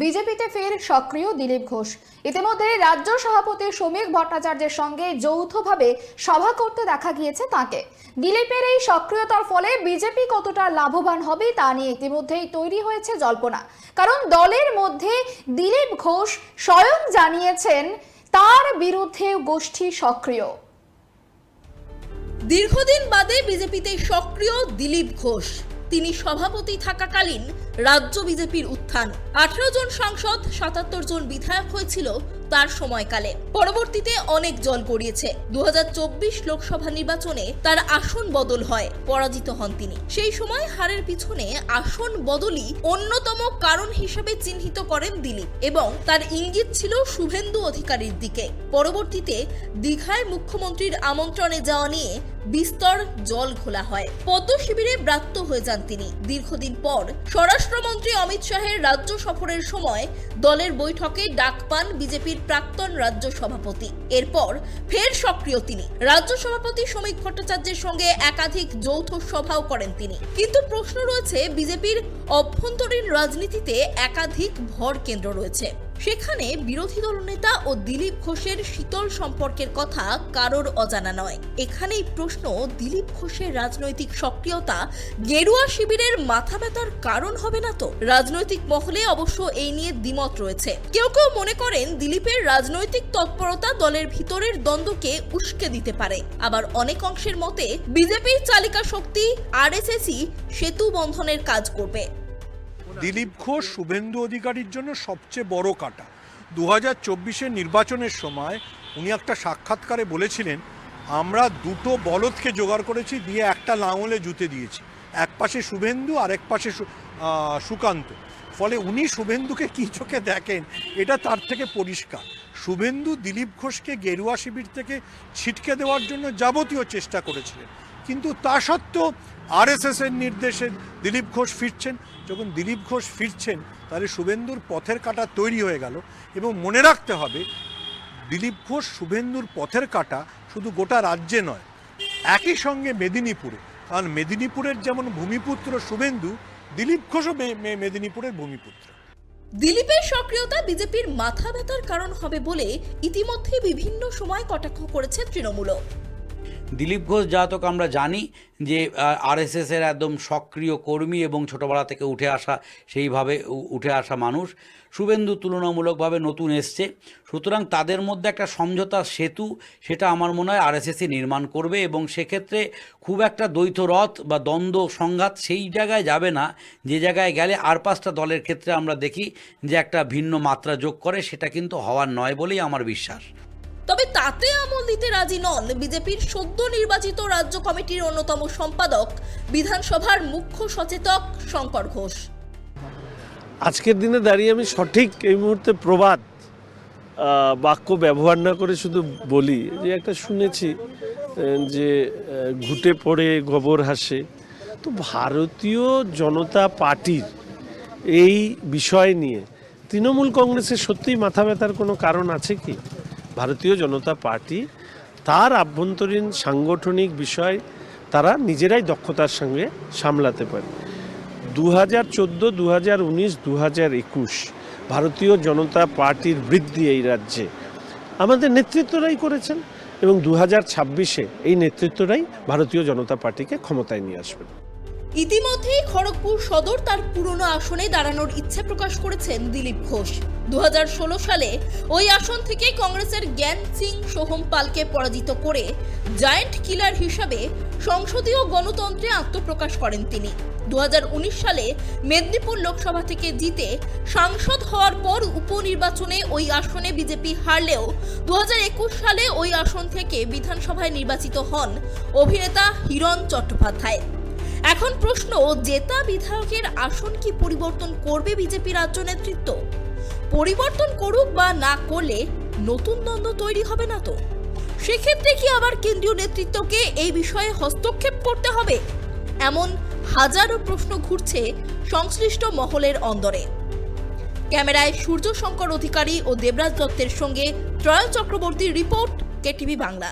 বিজেপিতে ফের সক্রিয় দিলীপ ঘোষ। ইতিমধ্যে রাজ্য সভাপতি শ্রমিক ভট্টাচার্যের সঙ্গে যৌথভাবে সভা করতে দেখা গিয়েছে তাকে। দিলীপের এই সক্রিয়তার ফলে বিজেপি কতটা লাভবান হবে তা নিয়ে ইতিমধ্যেই তৈরি হয়েছে জল্পনা। কারণ দলের মধ্যে দিলীপ ঘোষ স্বয়ং জানিয়েছেন তার বিরুদ্ধে গোষ্ঠী সক্রিয়। দীর্ঘদিন বাদে বিজেপিতে সক্রিয় দিলীপ ঘোষ। তিনি সভাপতি থাকাকালীন রাজ্য বিজেপির উত্থান। 18 জন সাংসদ, 77 জন বিধায়ক হয়েছিল তার সময়কালে। পরবর্তীতে অনেক জল গড়িয়েছে। 2024 লোকসভা নির্বাচনে তার আসন বদল হয়, পরাজিত হন তিনি। সেই সময় হারের পিছনে আসন বদলই অন্যতম কারণ হিসেবে চিহ্নিত করেন দিলীপ, এবং তার ইঙ্গিত ছিল শুভেন্দু অধিকারীর দিকে। পরবর্তীতে দীঘায় মুখ্যমন্ত্রীর আমন্ত্রণে যাওয়া নিয়ে বিস্তর জল ঘোলা হয়। পদ্ম শিবিরে ব্রাত্য হয়ে যান তিনি। দীর্ঘদিন পর স্বরাষ্ট্রমন্ত্রী অমিত শাহের রাজ্য সফরের সময় দলের বৈঠকে ডাক পান বিজেপির প্রাক্তন রাজ্য সভাপতি। এরপর ফের সক্রিয় তিনি। রাজ্য সভাপতি শ্রমিক ভট্টাচার্যের সঙ্গে একাধিক যৌথ সভাও করেন তিনি। কিন্তু প্রশ্ন রয়েছে, বিজেপির অভ্যন্তরীণ রাজনীতিতে একাধিক ভর কেন্দ্র রয়েছে। সেখানে বিরোধী দলনেতা ও দিলীপ ঘোষের শীতল সম্পর্কের কথা কারোর অজানা নয়। এখানেই প্রশ্ন, দিলীপ ঘোষের রাজনৈতিক সক্রিয়তা গেরুয়া শিবিরের মাথা ব্যথার কারণ হবে না তো? রাজনৈতিক মহলে অবশ্য এই নিয়ে দ্বিমত রয়েছে। কেউ কেউ মনে করেন দিলীপের রাজনৈতিক তৎপরতা দলের ভিতরের দ্বন্দ্বকে উস্কে দিতে পারে। আবার অনেক অংশের মতে বিজেপির চালিকা শক্তি আরএসএসই সেতু বন্ধনের কাজ করবে। দিলীপ ঘোষ শুভেন্দু অধিকারীর জন্য সবচেয়ে বড় কাটা। 2024 নির্বাচনের সময় উনি একটা সাক্ষাৎকারে বলেছিলেন, আমরা দুটো বলদকে জোগাড় করেছি, দিয়ে একটা লাঙলে জুতে দিয়েছি, এক পাশে শুভেন্দু আর এক পাশে সুকান্ত। ফলে উনি শুভেন্দুকে কি চোখে দেখেন এটা তার থেকে পরিষ্কার। শুভেন্দু দিলীপ ঘোষকে গেরুয়া শিবির থেকে ছিটকে দেওয়ার জন্য যাবতীয় চেষ্টা করেছিলেন, কিন্তু তা সত্ত্বেও আরএসএস এর নির্দেশে দিলীপ ঘোষ ফিরছেন। যখন দিলীপ ঘোষ ফিরছেন, তাহলে শুভেন্দুর পথের কাঁটা তৈরি হয়ে গেল। এবং মনে রাখতে হবে, দিলীপ ঘোষ শুভেন্দুর পথের কাঁটা শুধু গোটা রাজ্যে নয়, একই সঙ্গে মেদিনীপুরে। কারণ মেদিনীপুরের যেমন ভূমিপুত্র শুভেন্দু, দিলীপ ঘোষও মেদিনীপুরের ভূমিপুত্র। দিলীপের সক্রিয়তা বিজেপির মাথা ব্যথার কারণ হবে বলে ইতিমধ্যে বিভিন্ন সময় কটাক্ষ করেছে তৃণমূলও। দিলীপ ঘোষ জাতক আমরা জানি যে আরএসএসের একদম সক্রিয় কর্মী এবং ছোটোবেলা থেকে সেইভাবে উঠে আসা মানুষ। শুভেন্দু তুলনামূলকভাবে নতুন এসছে, সুতরাং তাদের মধ্যে একটা সমঝোতার সেতু, সেটা আমার মনে হয় আরএসএসই নির্মাণ করবে। এবং সেক্ষেত্রে খুব একটা দ্বৈত রথ বা দ্বন্দ্ব সংঘাত সেই জায়গায় যাবে না, যে জায়গায় গেলে আর পাঁচটা দলের ক্ষেত্রে আমরা দেখি যে একটা ভিন্ন মাত্রা যোগ করে। সেটা কিন্তু হওয়ার নয় বলেই আমার বিশ্বাস। তবে তাতে আমল দিতে রাজি নন বিজেপির সদ্য নির্বাচিত রাজ্য কমিটির অন্যতম সম্পাদক, বিধানসভার মুখ্য সচেতক শঙ্কর ঘোষ। আজকের দিনে দাঁড়িয়ে আমি সঠিক এই মুহূর্তে প্রবাদ বাক্য ব্যবহার না করে শুধু বলি যে একটা শুনেছি যে ঘুটে পড়ে গোবর হাসে। তো ভারতীয় জনতা পার্টির এই বিষয় নিয়ে তৃণমূল কংগ্রেসের সত্যিই মাথা ব্যথার কোনো কারণ আছে কি? ভারতীয় জনতা পার্টি তার আভ্যন্তরীণ সাংগঠনিক বিষয় তারা নিজেরাই দক্ষতার সঙ্গে সামলাতে পারে। 2014, 2019, 2021 ভারতীয় জনতা পার্টির বৃদ্ধি এই রাজ্যে আমাদের নেতৃত্বরাই করেছেন, এবং 2026-এ এই নেতৃত্বরাই ভারতীয় জনতা পার্টিকে ক্ষমতায় নিয়ে আসবেন। ইতিমধ্যেই খড়গপুর সদর তার পুরনো আসনে দাঁড়ানোর ইচ্ছে প্রকাশ করেছেন দিলীপ ঘোষ। 2016 সালে ওই আসন থেকে কংগ্রেসের জ্ঞান সিং সোহম পালকে পরাজিত করে জায়েন্ট কিলার হিসাবে সংসদীয় গণতন্ত্রে আত্মপ্রকাশ করেন তিনি। 2019 সালে মেদিনীপুর লোকসভা থেকে জিতে সাংসদ হওয়ার পর উপনির্বাচনে ওই আসনে বিজেপি হারলেও 2021 সালে ওই আসন থেকে বিধানসভায় নির্বাচিত হন অভিনেতা হিরণ চট্টোপাধ্যায়। এখন প্রশ্ন, জেতা বিধায়কের আসন কি পরিবর্তন করবে বিজেপি রাজ্য নেতৃত্ব? পরিবর্তন করুক বা না করলে নতুন দ্বন্দ্ব তৈরি হবে না তো? সেক্ষেত্রে কি আবার কেন্দ্রীয় নেতৃত্বকে এই বিষয়ে হস্তক্ষেপ করতে হবে? এমন হাজারো প্রশ্ন ঘুরছে সংশ্লিষ্ট মহলের অন্দরে। ক্যামেরায় সূর্য শঙ্কর অধিকারী ও দেবরাজ দত্তের সঙ্গে ত্রয়ন চক্রবর্তীর রিপোর্ট, কেটিভি বাংলা।